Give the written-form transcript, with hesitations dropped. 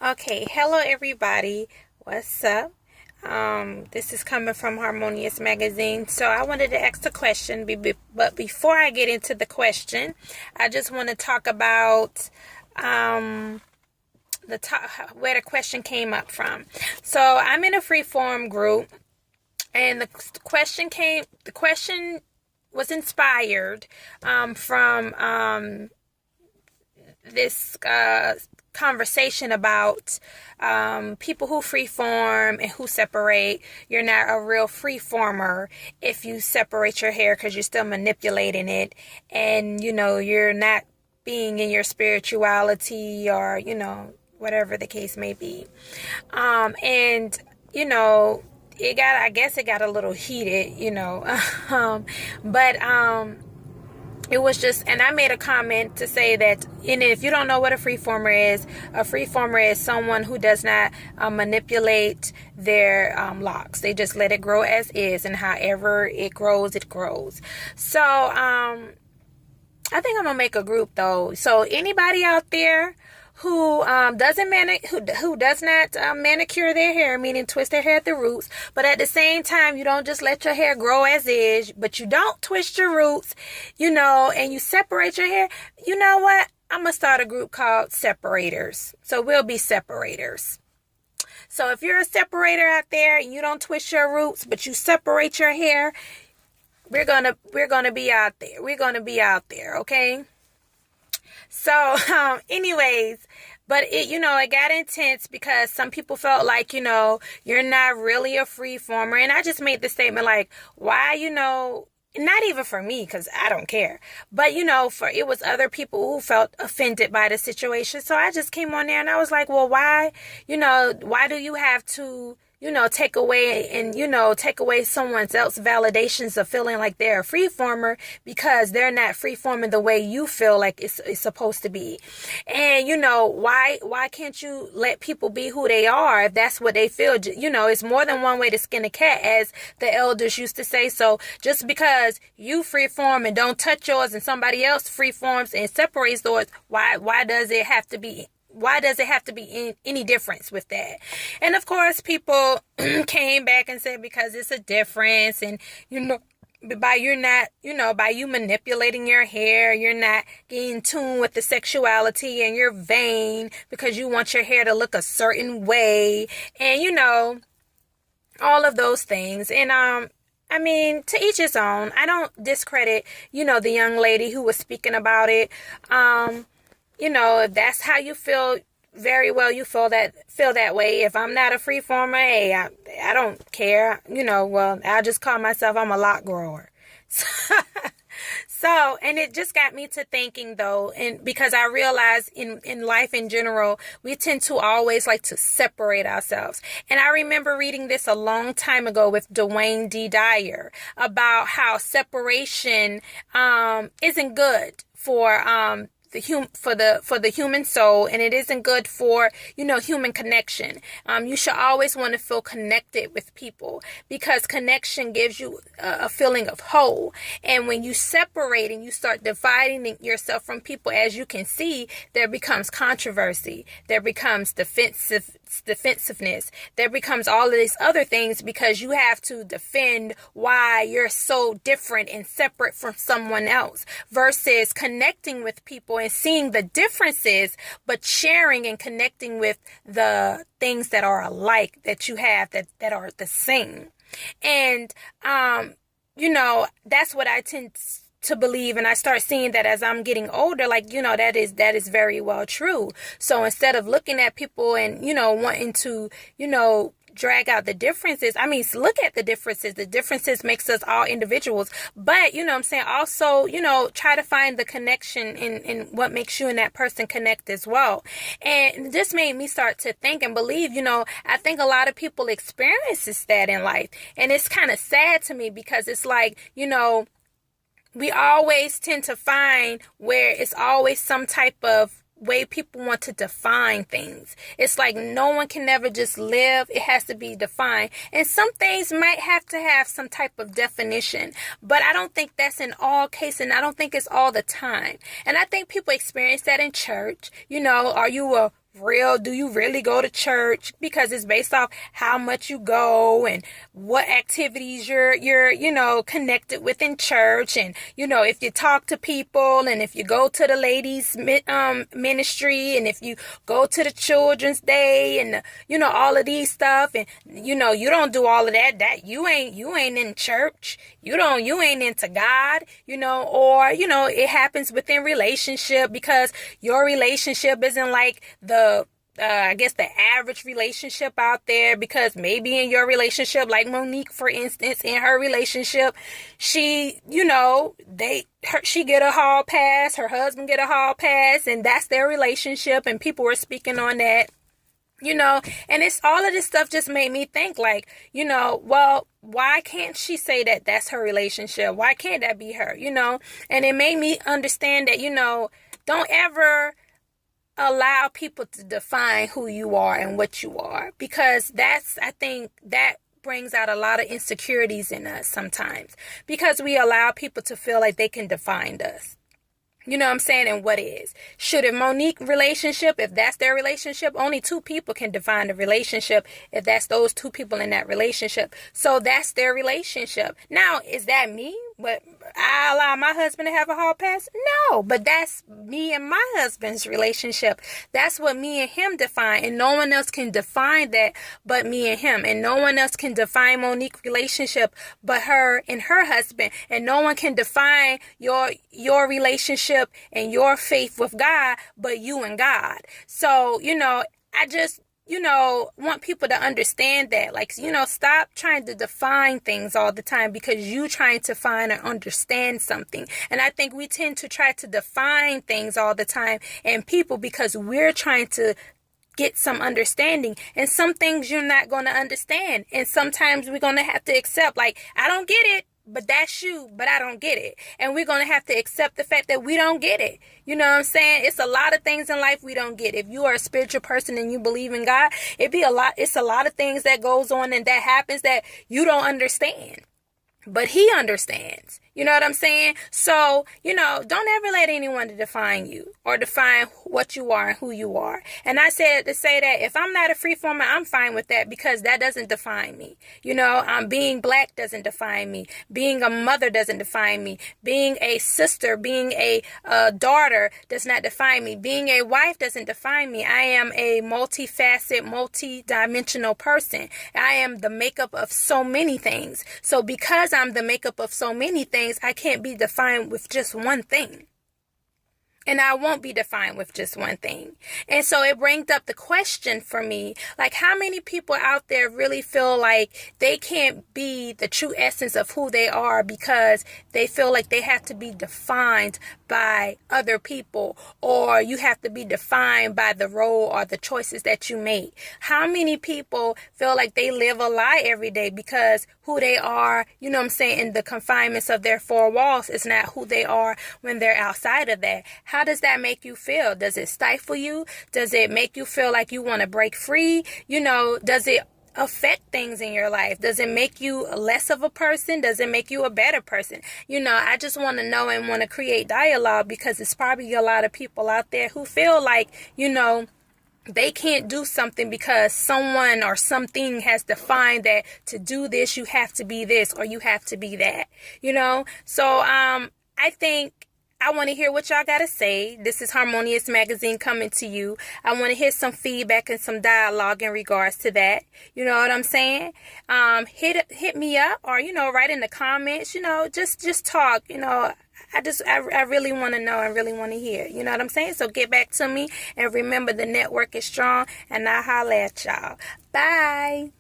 Okay, hello everybody. What's up? This is coming from Harmonious Magazine. So I wanted to ask a question, but before I get into the question, I just want to talk about the top, where the question came up from. So I'm in a freeform group, and the question was inspired from this conversation about people who freeform and who separate. You're not a real freeformer if you separate your hair because you're still manipulating it, and you're not being in your spirituality, or whatever the case may be. And I guess it got a little heated, but it was just, and I made a comment to say that, and if you don't know what a freeformer is someone who does not manipulate their locks. They just let it grow as is, and however it grows, it grows. So I think I'm gonna make a group though. So anybody out there who does not manicure their hair, meaning twist their hair at the roots, but at the same time you don't just let your hair grow as is, but you don't twist your roots, and you separate your hair. You know what? I'm gonna start a group called Separators. So we'll be separators. So if you're a separator out there and you don't twist your roots, but you separate your hair, we're gonna be out there. We're gonna be out there, okay? So, anyways, but it got intense because some people felt like, you're not really a free former. And I just made the statement like, why, not even for me, because I don't care. But, it was other people who felt offended by the situation. So I just came on there and I was like, well, why do you have to take away someone else's validations of feeling like they're a freeformer because they're not freeforming the way you feel like it's supposed to be. And, why can't you let people be who they are if that's what they feel? It's more than one way to skin a cat, as the elders used to say. So just because you freeform and don't touch yours and somebody else freeforms and separates yours, why does it have to be any difference with that? And of course, people came back and said because it's a difference, and by you manipulating your hair, you're not getting in tune with the sexuality, and you're vain because you want your hair to look a certain way, and all of those things. And I mean, to each his own. I don't discredit the young lady who was speaking about it. If that's how you feel, very well, you feel that way. If I'm not a freeformer, hey, I don't care. Well, I'll just call myself, I'm a lock grower. So, and it just got me to thinking though, and because I realize in life in general, we tend to always like to separate ourselves. And I remember reading this a long time ago with Dwayne D. Dyer about how separation isn't good for the human soul, and it isn't good for human connection. You should always want to feel connected with people because connection gives you a feeling of whole. And when you separate and you start dividing yourself from people, as you can see, there becomes controversy, there becomes defensiveness, there becomes all of these other things because you have to defend why you're so different and separate from someone else, versus connecting with people and seeing the differences, but sharing and connecting with the things that are alike, that you have that are the same. And that's what I tend to believe, and I start seeing that as I'm getting older, like that is very well true. So instead of looking at people and wanting to drag out the differences, I mean, look at the differences makes us all individuals, but I'm saying also try to find the connection in what makes you and that person connect as well. And this made me start to think and believe, I think a lot of people experiences that in life, and it's kind of sad to me because it's like we always tend to find where it's always some type of way people want to define things. It's like no one can never just live. It has to be defined. And some things might have to have some type of definition. But I don't think that's in all cases, and I don't think it's all the time. And I think people experience that in church. Are you a real? Do you really go to church? Because it's based off how much you go and what activities you're connected with in church. And, if you talk to people, and if you go to the ladies ministry, and if you go to the children's day, and, all of these stuff, and, you don't do all of that you ain't in church. You ain't into God, or, it happens within relationship, because your relationship isn't like I guess the average relationship out there, because maybe in your relationship, like Monique, for instance, in her relationship, she get a hall pass, her husband get a hall pass, and that's their relationship, and people were speaking on that. And it's all of this stuff just made me think, like, well, why can't she say that that's her relationship? Why can't that be her? And it made me understand that, don't ever allow people to define who you are and what you are, because I think that brings out a lot of insecurities in us sometimes, because we allow people to feel like they can define us. You know what I'm saying? And what is? Should a Monique relationship, if that's their relationship, only two people can define the relationship if that's those two people in that relationship. So that's their relationship. Now, is that me? But I allow my husband to have a hall pass? No, but that's me and my husband's relationship. That's what me and him define. And no one else can define that but me and him. And no one else can define Monique's relationship but her and her husband. And no one can define your relationship and your faith with God but you and God. So, I just want people to understand that, like, stop trying to define things all the time because you trying to find or understand something. And I think we tend to try to define things all the time and people because we're trying to get some understanding, and some things you're not going to understand. And sometimes we're going to have to accept, like, I don't get it, but that's you, but I don't get it. And we're going to have to accept the fact that we don't get it. You know what I'm saying? It's a lot of things in life we don't get. If you are a spiritual person and you believe in God, it's a lot of things that goes on and that happens that you don't understand. But he understands. You know what I'm saying? So, don't ever let anyone to define you or define what you are and who you are. And I said to say that if I'm not a freeformer, I'm fine with that because that doesn't define me. Being black doesn't define me. Being a mother doesn't define me. Being a sister, being a daughter does not define me. Being a wife doesn't define me. I am a multifaceted, multi-dimensional person. I am the makeup of so many things. So because I'm the makeup of so many things, I can't be defined with just one thing. And I won't be defined with just one thing. And so it brings up the question for me, like, how many people out there really feel like they can't be the true essence of who they are because they feel like they have to be defined by other people, or you have to be defined by the role or the choices that you make? How many people feel like they live a lie every day because who they are, in the confinements of their four walls is not who they are when they're outside of that? How does that make you feel? Does it stifle you? Does it make you feel like you want to break free? Does it affect things in your life? Does it make you less of a person? Does it make you a better person? I just want to know and want to create dialogue because it's probably a lot of people out there who feel like, they can't do something because someone or something has defined that to do this, you have to be this or you have to be that, So, I think I want to hear what y'all got to say. This is Harmonious Magazine coming to you. I want to hear some feedback and some dialogue in regards to that. You know what I'm saying? Hit me up or, write in the comments, just talk, I really want to know and really want to hear. You know what I'm saying? So get back to me and remember the network is strong and I'll holla at y'all. Bye.